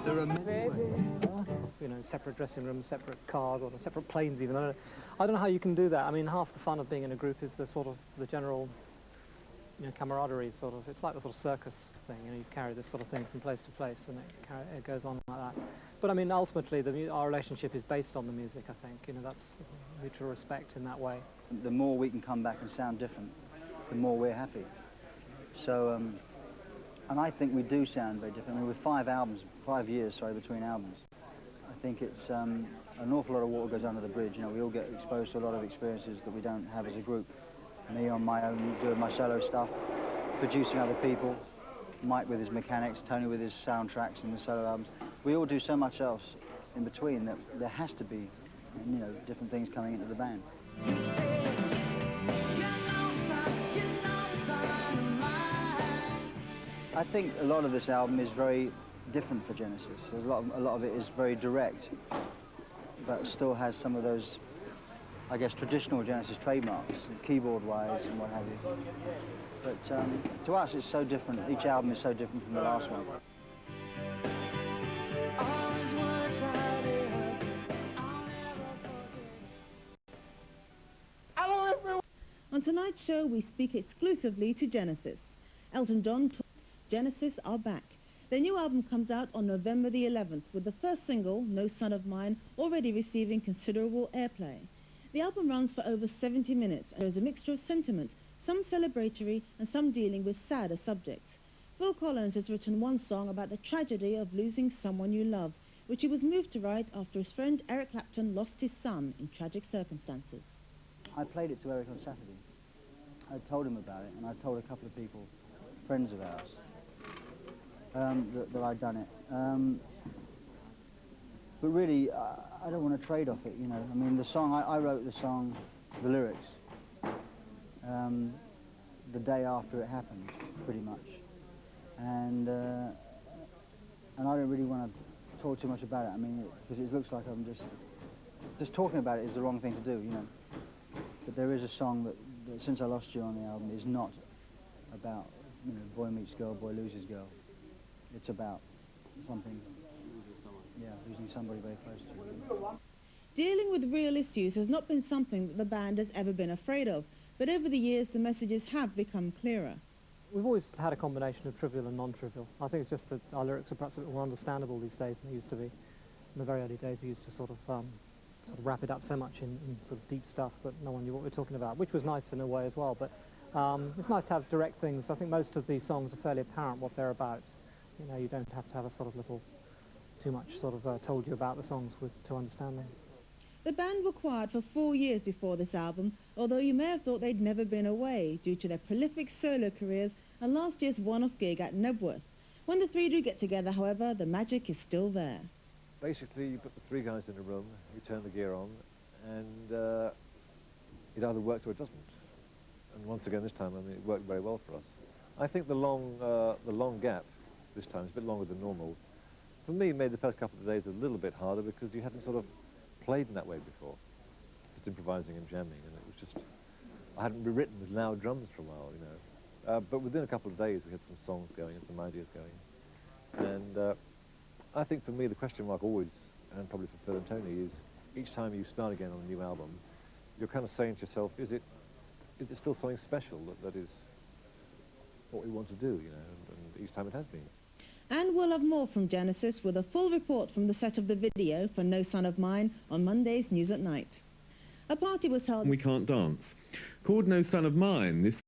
There are many ways. You know, separate dressing rooms, separate cars, or separate planes even. I don't know how you can do that. I mean, half the fun of being in a group is the sort of the general, you know, camaraderie sort of. It's like the sort of circus thing. You know, you carry this sort of thing from place to place, and it goes on like that. But I mean, ultimately, our relationship is based on the music. I think, you know, that's mutual respect in that way. The more we can come back and sound different, the more we're happy. So, and I think we do sound very different. I mean, with 5 years between albums, I think it's an awful lot of water goes under the bridge. You know, we all get exposed to a lot of experiences that we don't have as a group. Me on my own, doing my solo stuff, producing other people, Mike with his mechanics, Tony with his soundtracks and the solo albums. We all do so much else in between that there has to be, you know, different things coming into the band. I think a lot of this album is very different for Genesis. There's a lot of it is very direct, but still has some of those, I guess, traditional Genesis trademarks, keyboard-wise and what have you. But to us, it's so different. Each album is so different from the last one. On tonight's show, we speak exclusively to Genesis. Elton John, Genesis are back. Their new album comes out on November the 11th, with the first single, No Son of Mine, already receiving considerable airplay. The album runs for over 70 minutes, and there's a mixture of sentiment, some celebratory and some dealing with sadder subjects. Phil Collins has written one song about the tragedy of losing someone you love, which he was moved to write after his friend Eric Clapton lost his son in tragic circumstances. I played it to Eric on Saturday. I told him about it, and I told a couple of people, friends of ours, that I'd done it. But really, I don't want to trade off it, you know. I mean, the song, I wrote the song, the lyrics, the day after it happened, pretty much. And I don't really want to talk too much about it. I mean, because it looks like I'm just talking about it is the wrong thing to do, you know. But there is a song that Since I Lost You on the album is not about, you know, boy meets girl, boy loses girl. It's about something, yeah, losing somebody very close to you. Dealing with real issues has not been something that the band has ever been afraid of, but over the years the messages have become clearer. We've always had a combination of trivial and non-trivial. I think it's just that our lyrics are perhaps a bit more understandable these days than they used to be. In the very early days we used to sort of wrap it up so much in sort of deep stuff that no one knew what we were talking about, which was nice in a way as well. But it's nice to have direct things. I think most of these songs are fairly apparent what they're about. You know, you don't have to have a sort of little, too much sort of told you about the songs to understand them. The band were quiet for 4 years before this album, although you may have thought they'd never been away due to their prolific solo careers and last year's one-off gig at Nebworth. When the three do get together, however, the magic is still there. Basically, you put the three guys in a room, you turn the gear on, and it either works or it doesn't. And once again, this time, I mean, it worked very well for us. I think the long gap this time is a bit longer than normal. For me, it made the first couple of days a little bit harder because you hadn't sort of played in that way before. Just improvising and jamming, and it was just, I hadn't rewritten with loud drums for a while, you know. But within a couple of days, we had some songs going and some ideas going. And I think for me, the question mark always, and probably for Phil and Tony, is each time you start again on a new album, you're kind of saying to yourself, is it still something special that is what we want to do, you know, and each time it has been. And we'll have more from Genesis with a full report from the set of the video for No Son of Mine on Monday's News at Night. A party was held... We Can't Dance. Called No Son of Mine, this